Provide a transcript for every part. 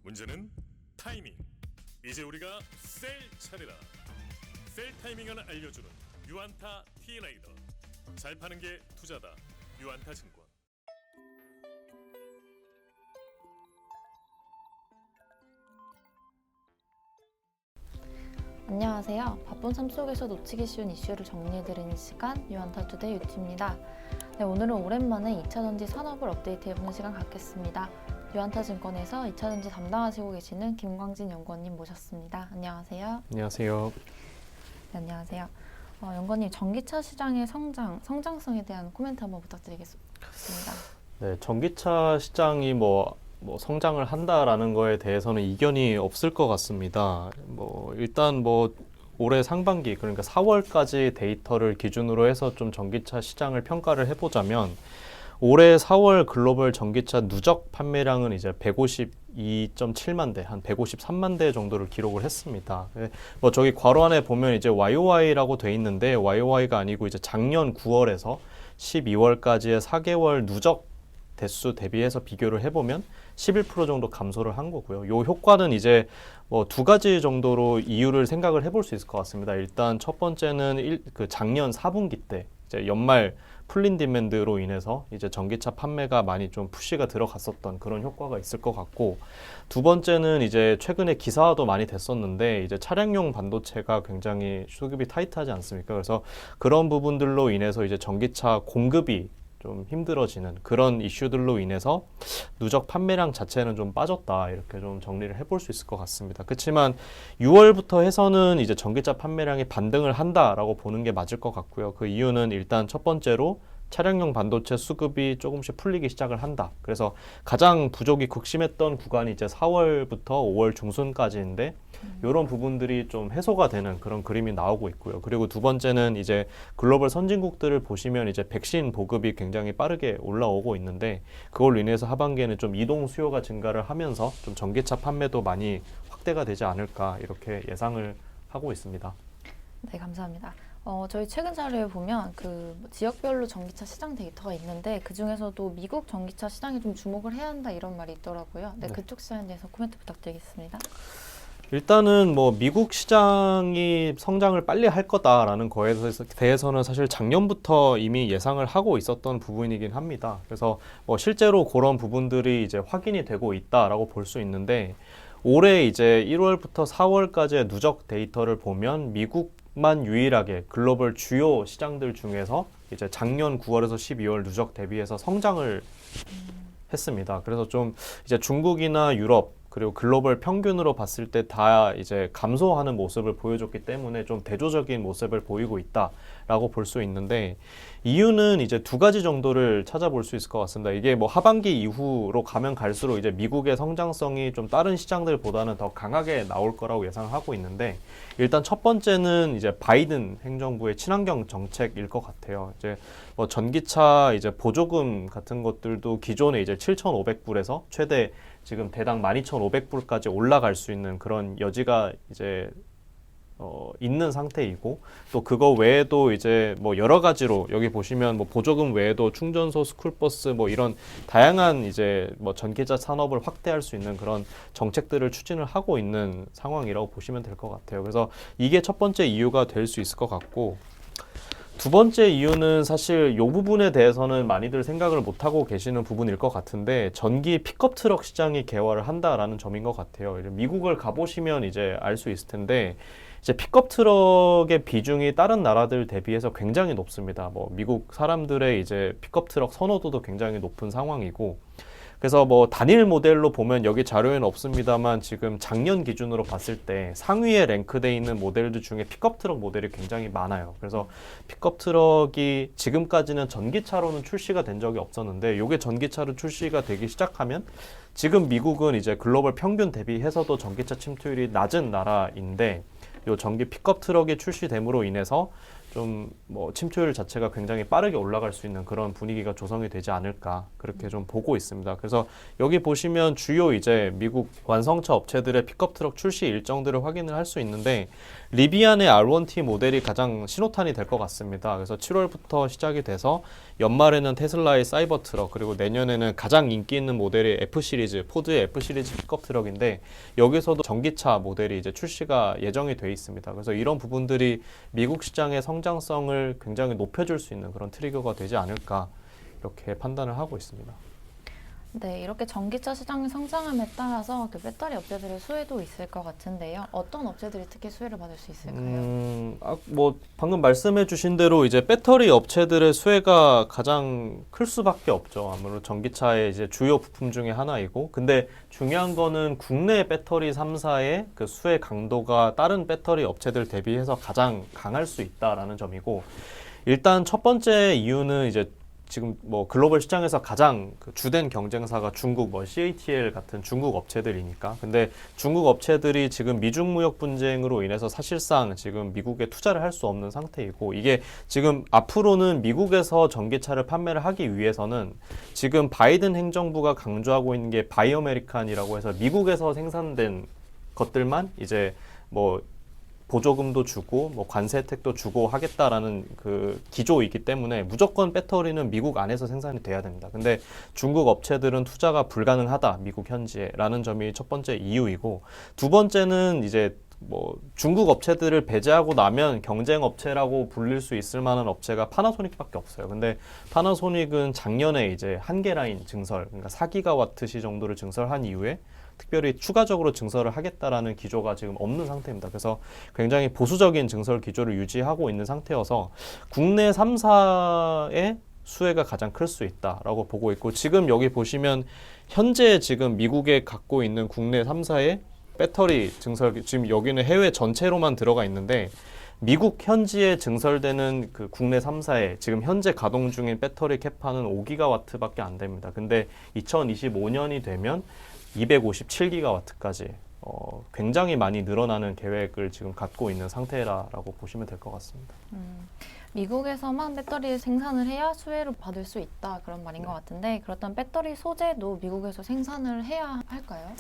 문제는 타이밍. 이제 우리가 셀 차례다. 셀 타이밍을 알려주는 유안타 T레이더. 잘 파는 게 투자다. 유안타증권. 안녕하세요. 바쁜 삶 속에서 놓치기 쉬운 이슈를 정리해드리는 시간 유안타투데이 유튜입니다. 네, 오늘은 오랜만에 2차전지 산업을 업데이트해보는 시간 갖겠습니다. 유안타증권에서 2차전지 담당하시고 계시는 김광진 연구원님 모셨습니다. 안녕하세요. 안녕하세요. 네, 안녕하세요. 연구원님, 전기차 시장의 성장성에 대한 코멘트 한번 부탁드리겠습니다. 네, 전기차 시장이 성장을 한다라는 거에 대해서는 이견이 없을 것 같습니다. 일단 올해 상반기, 그러니까 4월까지 데이터를 기준으로 해서 좀 전기차 시장을 평가를 해보자면 올해 4월 글로벌 전기차 누적 판매량은 이제 152.7만 대, 한 153만 대 정도를 기록을 했습니다. 저기 괄호 안에 보면 이제 YOY라고 돼 있는데 YOY가 아니고 이제 작년 9월에서 12월까지의 4개월 누적 대수 대비해서 비교를 해보면 11% 정도 감소를 한 거고요. 요 효과는 이제 두 가지 정도로 이유를 생각을 해볼 수 있을 것 같습니다. 일단 첫 번째는 작년 4분기 때 이제 연말 풀린 디맨드로 인해서 이제 전기차 판매가 많이 좀 푸시가 들어갔었던 그런 효과가 있을 것 같고, 두 번째는 이제 최근에 기사화도 많이 됐었는데 이제 차량용 반도체가 굉장히 수급이 타이트하지 않습니까? 그래서 그런 부분들로 인해서 이제 전기차 공급이 좀 힘들어지는 그런 이슈들로 인해서 누적 판매량 자체는 좀 빠졌다, 이렇게 좀 정리를 해볼 수 있을 것 같습니다. 그렇지만 6월부터 해서는 이제 전기차 판매량이 반등을 한다라고 보는 게 맞을 것 같고요. 그 이유는 일단 첫 번째로 차량용 반도체 수급이 조금씩 풀리기 시작을 한다. 그래서 가장 부족이 극심했던 구간이 이제 4월부터 5월 중순까지인데 이런 부분들이 좀 해소가 되는 그런 그림이 나오고 있고요. 그리고 두 번째는 이제 글로벌 선진국들을 보시면 이제 백신 보급이 굉장히 빠르게 올라오고 있는데 그걸로 인해서 하반기에는 좀 이동 수요가 증가를 하면서 좀 전기차 판매도 많이 확대가 되지 않을까, 이렇게 예상을 하고 있습니다. 네, 감사합니다. 저희 최근 자료에 보면 지역별로 전기차 시장 데이터가 있는데 그 중에서도 미국 전기차 시장에 좀 주목을 해야 한다, 이런 말이 있더라고요. 네, 그쪽 시장에 대해서 코멘트 부탁드리겠습니다. 일단은 미국 시장이 성장을 빨리 할 거다라는 거에 대해서는 사실 작년부터 이미 예상을 하고 있었던 부분이긴 합니다. 그래서 실제로 그런 부분들이 이제 확인이 되고 있다라고 볼 수 있는데, 올해 이제 1월부터 4월까지의 누적 데이터를 보면 미국만 유일하게 글로벌 주요 시장들 중에서 이제 작년 9월에서 12월 누적 대비해서 성장을 했습니다. 그래서 좀 이제 중국이나 유럽 그리고 글로벌 평균으로 봤을 때 다 이제 감소하는 모습을 보여줬기 때문에 좀 대조적인 모습을 보이고 있다라고 볼 수 있는데, 이유는 이제 두 가지 정도를 찾아볼 수 있을 것 같습니다. 이게 하반기 이후로 가면 갈수록 이제 미국의 성장성이 좀 다른 시장들보다는 더 강하게 나올 거라고 예상하고 있는데, 일단 첫 번째는 이제 바이든 행정부의 친환경 정책일 것 같아요. 이제 전기차 이제 보조금 같은 것들도 기존에 이제 7,500불에서 최대 지금 대당 12,500불까지 올라갈 수 있는 그런 여지가 이제 있는 상태이고, 또 그거 외에도 이제 여러 가지로 여기 보시면 보조금 외에도 충전소, 스쿨버스 이런 다양한 이제 전기차 산업을 확대할 수 있는 그런 정책들을 추진을 하고 있는 상황이라고 보시면 될 것 같아요. 그래서 이게 첫 번째 이유가 될 수 있을 것 같고, 두 번째 이유는 사실 이 부분에 대해서는 많이들 생각을 못하고 계시는 부분일 것 같은데, 전기 픽업 트럭 시장이 개화를 한다라는 점인 것 같아요. 미국을 가보시면 이제 알 수 있을 텐데, 이제 픽업 트럭의 비중이 다른 나라들 대비해서 굉장히 높습니다. 미국 사람들의 이제 픽업 트럭 선호도도 굉장히 높은 상황이고, 그래서 단일 모델로 보면 여기 자료에는 없습니다만 지금 작년 기준으로 봤을 때 상위에 랭크되어 있는 모델들 중에 픽업 트럭 모델이 굉장히 많아요. 그래서 픽업 트럭이 지금까지는 전기차로는 출시가 된 적이 없었는데, 이게 전기차로 출시가 되기 시작하면 지금 미국은 이제 글로벌 평균 대비해서도 전기차 침투율이 낮은 나라인데, 요 전기 픽업 트럭이 출시됨으로 인해서 좀 뭐 침투율 자체가 굉장히 빠르게 올라갈 수 있는 그런 분위기가 조성이 되지 않을까 그렇게 좀 보고 있습니다. 그래서 여기 보시면 주요 이제 미국 완성차 업체들의 픽업 트럭 출시 일정들을 확인을 할 수 있는데 리비안의 R1T 모델이 가장 신호탄이 될 것 같습니다. 그래서 7월부터 시작이 돼서 연말에는 테슬라의 사이버 트럭 그리고 내년에는 가장 인기 있는 모델이 F 시리즈, 포드의 F 시리즈 픽업 트럭인데 여기서도 전기차 모델이 이제 출시가 예정이 돼 있습니다. 그래서 이런 부분들이 미국 시장의 성장성을 굉장히 높여줄 수 있는 그런 트리거가 되지 않을까 이렇게 판단을 하고 있습니다. 네, 이렇게 전기차 시장의 성장함에 따라서 그 배터리 업체들의 수혜도 있을 것 같은데요. 어떤 업체들이 특히 수혜를 받을 수 있을까요? 뭐 방금 말씀해주신 대로 이제 배터리 업체들의 수혜가 가장 클 수밖에 없죠. 아무래도 전기차의 이제 주요 부품 중에 하나이고, 근데 중요한 거는 국내 배터리 3사의 그 수혜 강도가 다른 배터리 업체들 대비해서 가장 강할 수 있다라는 점이고, 일단 첫 번째 이유는 이제 지금 뭐 글로벌 시장에서 가장 그 주된 경쟁사가 중국 뭐 CATL 같은 중국 업체들이니까. 근데 중국 업체들이 지금 미중 무역 분쟁으로 인해서 사실상 지금 미국에 투자를 할 수 없는 상태이고, 이게 지금 앞으로는 미국에서 전기차를 판매를 하기 위해서는 지금 바이든 행정부가 강조하고 있는 게 바이 아메리칸이라고 해서 미국에서 생산된 것들만 이제 뭐 보조금도 주고 뭐 관세 혜택도 주고 하겠다라는 그 기조이기 때문에 무조건 배터리는 미국 안에서 생산이 돼야 됩니다. 근데 중국 업체들은 투자가 불가능하다, 미국 현지에라는 점이 첫 번째 이유이고, 두 번째는 이제 뭐 중국 업체들을 배제하고 나면 경쟁 업체라고 불릴 수 있을 만한 업체가 파나소닉밖에 없어요. 근데 파나소닉은 작년에 이제 한계 라인 증설, 그러니까 4기가와트시 정도를 증설한 이후에 특별히 추가적으로 증설을 하겠다라는 기조가 지금 없는 상태입니다. 그래서 굉장히 보수적인 증설 기조를 유지하고 있는 상태여서 국내 3사의 수혜가 가장 클 수 있다라고 보고 있고, 지금 여기 보시면 현재 지금 미국에 갖고 있는 국내 3사의 배터리 증설, 지금 여기는 해외 전체로만 들어가 있는데 미국 현지에 증설되는 그 국내 3사의 지금 현재 가동 중인 배터리 캐파는 5기가와트밖에 안 됩니다. 근데 2025년이 되면 257기가와트까지 굉장히 많이 늘어나는 계획을 지금 갖고 있는 상태라고 보시면 될 것 같습니다. 미국에서만 배터리 생산을 해야 수혜를 받을 수 있다, 그런 말인 것 같은데, 그렇다면 배터리 소재도 미국에서 생산을 해야 할까요?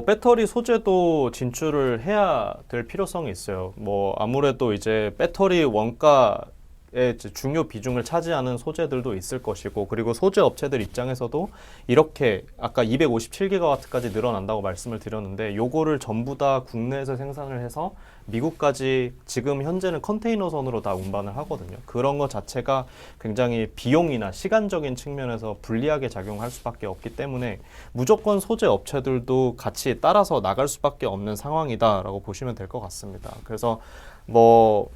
배터리 소재도 진출을 해야 될 필요성이 있어요. 뭐 아무래도 이제 배터리 원가의 중요 비중을 차지하는 소재들도 있을 것이고, 그리고 소재 업체들 입장에서도 이렇게 아까 257기가와트까지 늘어난다고 말씀을 드렸는데, 요거를 전부 다 국내에서 생산을 해서 미국까지 지금 현재는 컨테이너선으로 다 운반을 하거든요. 그런 것 자체가 굉장히 비용이나 시간적인 측면에서 불리하게 작용할 수밖에 없기 때문에 무조건 소재 업체들도 같이 따라서 나갈 수밖에 없는 상황이다라고 보시면 될 것 같습니다. 그래서 뭐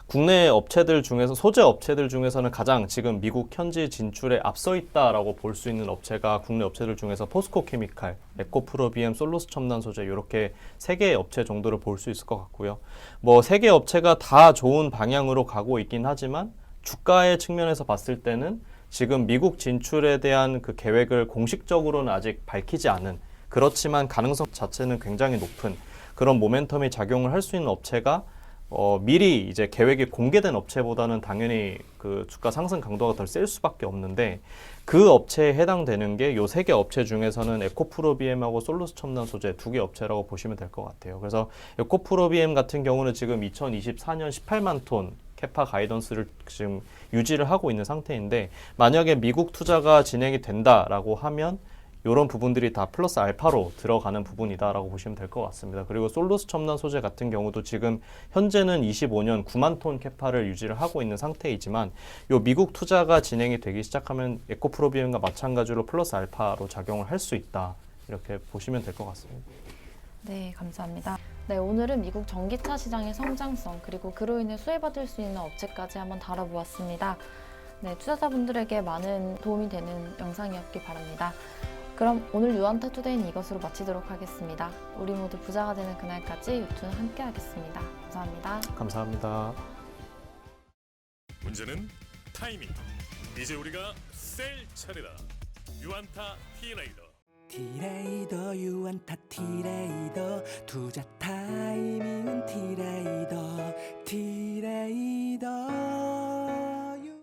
국내 업체들 중에서, 소재 업체들 중에서는 가장 지금 미국 현지 진출에 앞서 있다라고 볼 수 있는 업체가 국내 업체들 중에서 포스코 케미칼, 에코프로비엠, 솔로스 첨단 소재, 이렇게 3개의 업체 정도를 볼 수 있을 것 같고요. 뭐 3개 업체가 다 좋은 방향으로 가고 있긴 하지만 주가의 측면에서 봤을 때는 지금 미국 진출에 대한 그 계획을 공식적으로는 아직 밝히지 않은, 그렇지만 가능성 자체는 굉장히 높은 그런 모멘텀이 작용을 할 수 있는 업체가 미리 이제 계획이 공개된 업체보다는 당연히 그 주가 상승 강도가 덜 셀 수밖에 없는데, 그 업체에 해당되는 게 요 3개 업체 중에서는 에코프로비엠하고 솔루스 첨단 소재 2개 업체라고 보시면 될 것 같아요. 그래서 에코프로비엠 같은 경우는 지금 2024년 18만 톤 캐파 가이던스를 지금 유지를 하고 있는 상태인데, 만약에 미국 투자가 진행이 된다라고 하면 이런 부분들이 다 플러스 알파로 들어가는 부분이다라고 보시면 될 것 같습니다. 그리고 솔루스 첨단 소재 같은 경우도 지금 현재는 25년 9만 톤 캐파를 유지를 하고 있는 상태이지만, 요 미국 투자가 진행이 되기 시작하면 에코프로비엠과 마찬가지로 플러스 알파로 작용을 할 수 있다, 이렇게 보시면 될 것 같습니다. 네, 감사합니다. 네, 오늘은 미국 전기차 시장의 성장성, 그리고 그로 인해 수혜받을 수 있는 업체까지 한번 다뤄보았습니다. 네, 투자자분들에게 많은 도움이 되는 영상이었길 바랍니다. 그럼 오늘 유안타 투데이는 이것으로 마치도록 하겠습니다. 우리 모두 부자가 되는 그날까지 유튜는 함께 하겠습니다. 감사합니다. 감사합니다. 문제는 타이밍. 이제 우리가 셀 차례다. 유안타 T레이더. T레이더 유안타 T레이더 투자 타이밍은 T레이더